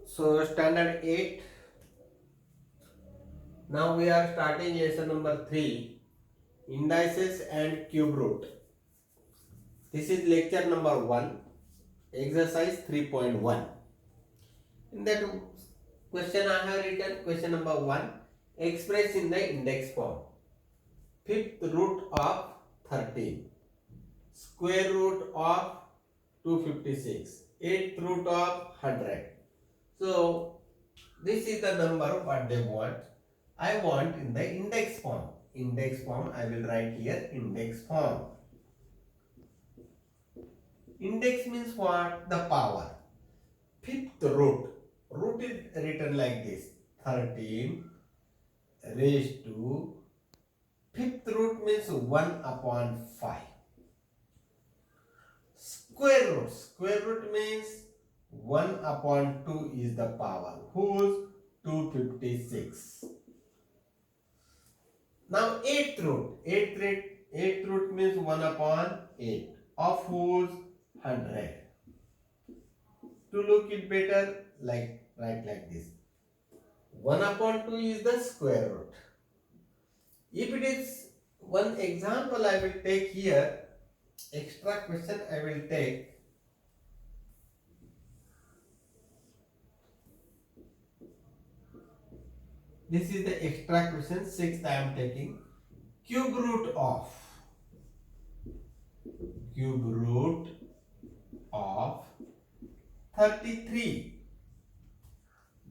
So standard 8. Now we are starting lesson number 3, indices and cube root. This is lecture number 1, exercise 3.1. In that question I have written question number 1, express in the index form. Fifth root of 13, square root of 256, eighth root of 100. So this is the number what they want. I want in the index form. Index form, I will write here index form. Index means what? The power. Fifth root. Root is written like this. 13 raised to. Fifth root means 1 upon 5. Square root. Square root means 1 upon 2 is the power. Whose? 256. Now eighth root. Eighth root means 1 upon 8. Of whose? 100. To look it better, write like this. 1 upon 2 is the square root. If it is one example I will take here, extra question I will take. This is the extra question, 6th I am taking. Cube root of 33.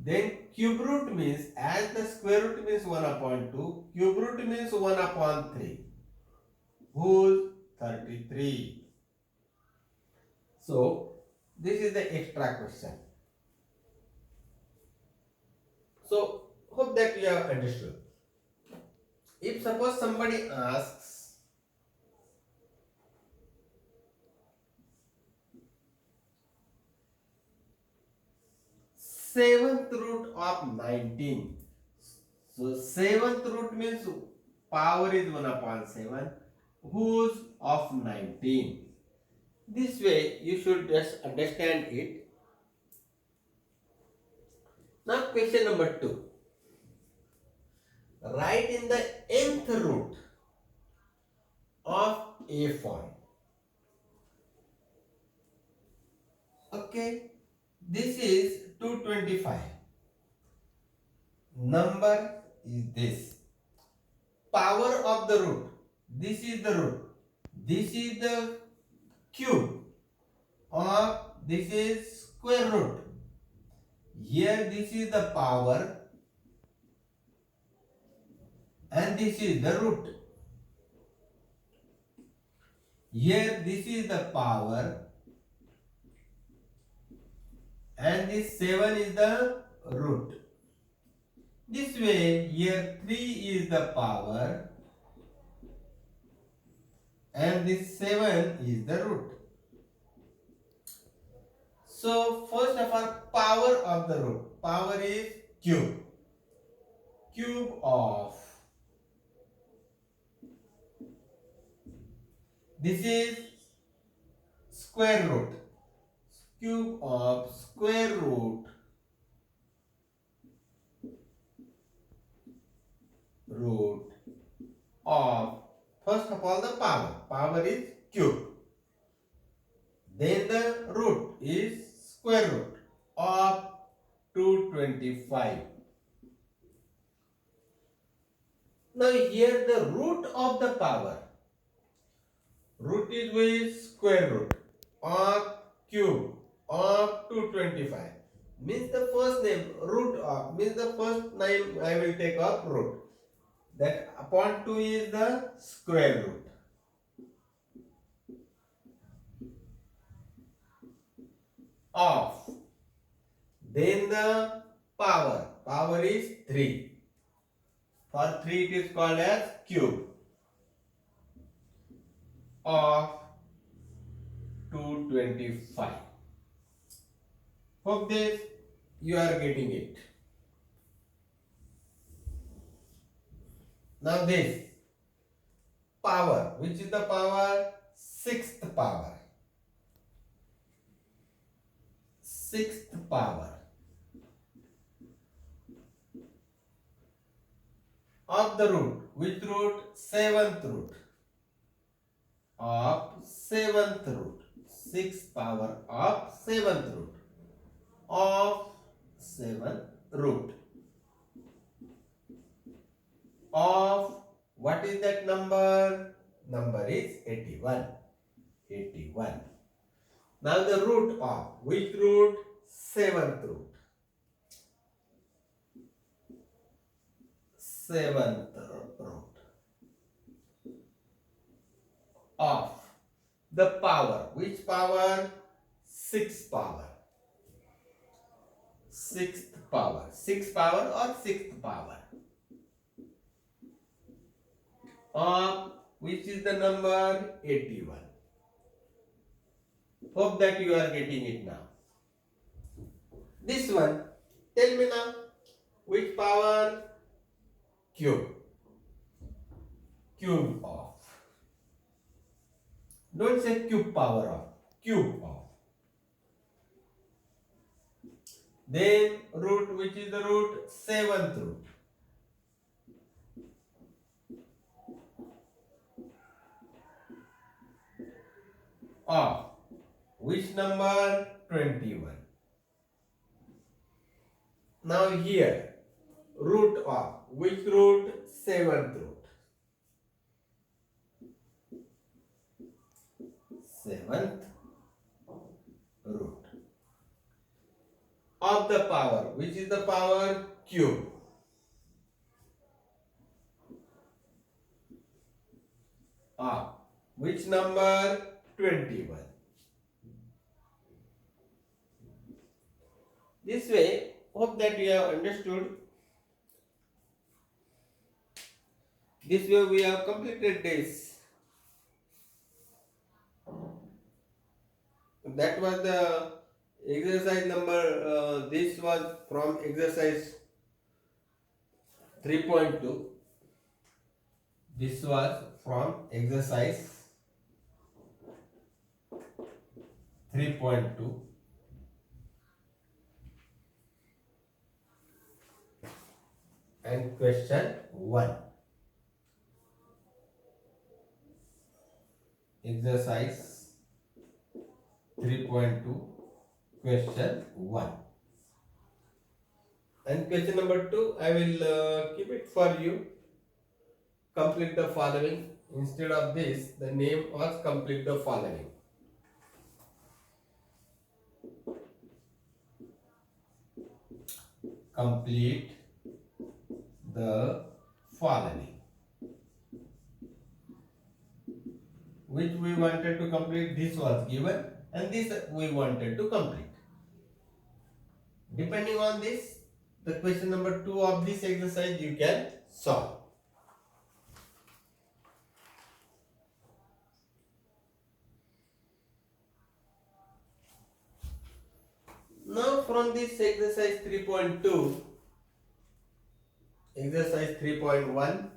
Then cube root means, as the square root means 1 upon 2, cube root means 1 upon 3. Whose? 33. So, this is the extra question. So, hope that you have understood. If suppose somebody asks, seventh root of 19. So, seventh root means power is 1 upon 7. Whose? Of 19. This way you should just understand it. Now question number 2. Write in the nth root of a form. Okay. This is 225. Number is this. Power of the root. This is the root. This is the cube. Or this is square root. Here this is the power. And this is the root. Here this is the power. And this 7 is the root. This way, here 3 is the power. And this 7 is the root. So, first of all, power of the root. Power is cube. Cube of. This is square root. Cube of square root of, first of all, the power. Power is cube. Then the root is square root of 225. Now here the root of the power. Root is with square root of cube of 225. Means the first name root of, means the first name I will take of root. That upon 2 is the square root. Of. Then the power. Power is 3. For 3 it is called as cube. Of 225. Hope this you are getting it. Now this power, which is the power? Sixth power. of the root. Which root? Seventh root. Of seventh root. Sixth power of seventh root. Of seventh root. Of what is that number? Number is 81. 81. Now the root of which root? Seventh root. Seventh root of the power. Which power? Sixth power. Sixth power. Sixth power or sixth power of which is the number 81. Hope that you are getting it now. This one, tell me now, which power? Cube. Cube of. Don't say cube power of. Cube of. Then root, which is the root? Seventh root. Of which number? 21. Now here, root of which root? Seventh root. Seventh root. Of the power, which is the power? Cube. Of which number? 21. This way, hope that you have understood. This way we have completed this. That was the exercise number, this was from exercise 3.2. This was from exercise 3.2. And question 1. Exercise 3.2, question 1. And question number 2, I will keep it for you. Complete the following. Instead of this, the name was complete the following. Complete the following. Which we wanted to complete, this was given, and this we wanted to complete. Depending on this, the question number 2 of this exercise you can solve. Now from this exercise 3.2, exercise 3.1,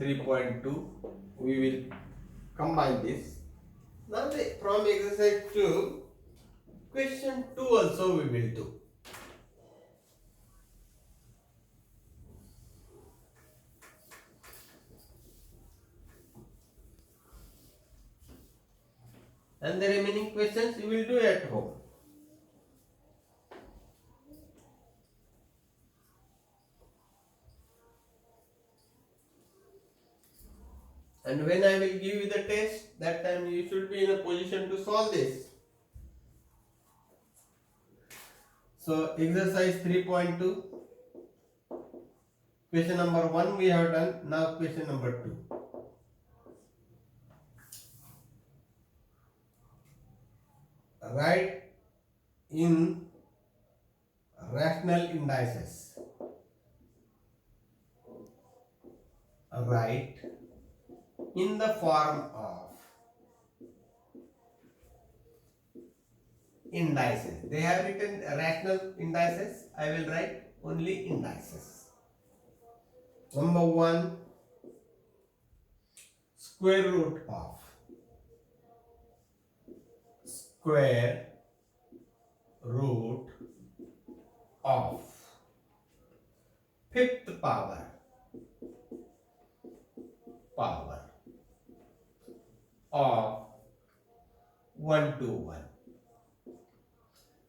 3.2, we will combine this. Now from exercise 2, question 2 also we will do. And the remaining questions you will do at home. And when I will give you the test, that time you should be in a position to solve this. So exercise 3.2, question number 1 we have done, now question number 2. Write in rational indices. Write in the form of indices. They have written rational indices. I will write only indices. Number 1, square root of. Square root of fifth power. of 1 to 1.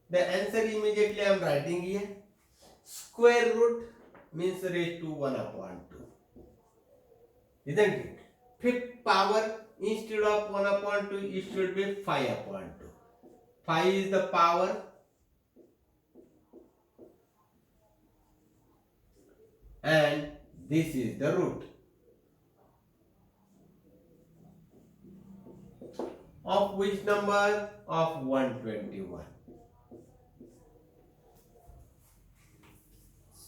The answer immediately I am writing here. Square root means raised to 1 upon 2. Isn't it? Fifth power, instead of 1 upon 2, it should be 5 upon 2. 5 is the power and this is the root of which number? Of 121.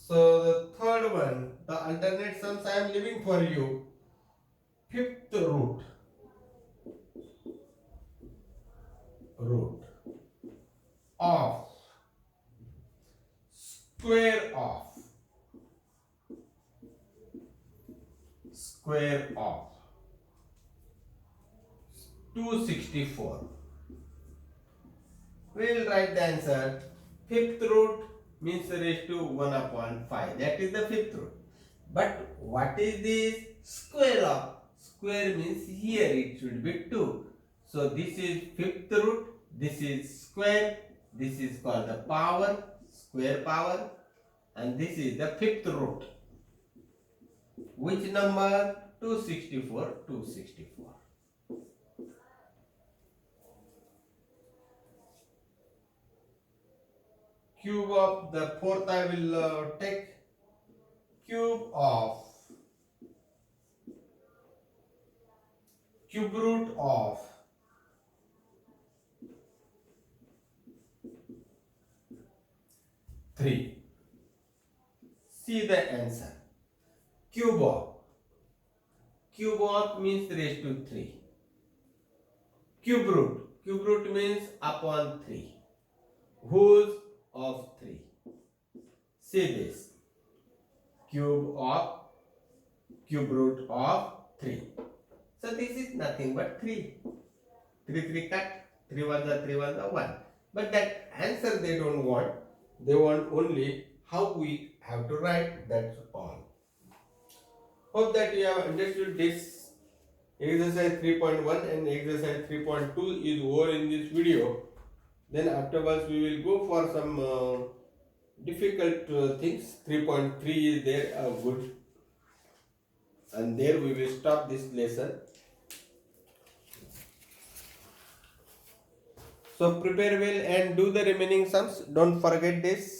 So the third one, the alternate sums I am leaving for you. Fifth root of square of 264. We will write the answer. Fifth root means raised to 1 upon 5. That is the fifth root. But what is this? Square of. Square means here it should be 2. So this is fifth root. This is square. This is called the power. Square power. And this is the fifth root. Which number? 264. 264. Cube of the fourth I will take. Cube root of 3. See the answer. Cube of means raised to 3. Cube root means upon 3. Whose of 3. See this. Cube root of 3. So this is nothing but 3. 3 cut. 3 1 the 1. But that answer they don't want. They want only how we have to write. That's all. Hope that you have understood this. Exercise 3.1 and exercise 3.2 is over in this video. Then afterwards we will go for some difficult things. 3.3 is there, good. And there we will stop this lesson. So prepare well and do the remaining sums. Don't forget this.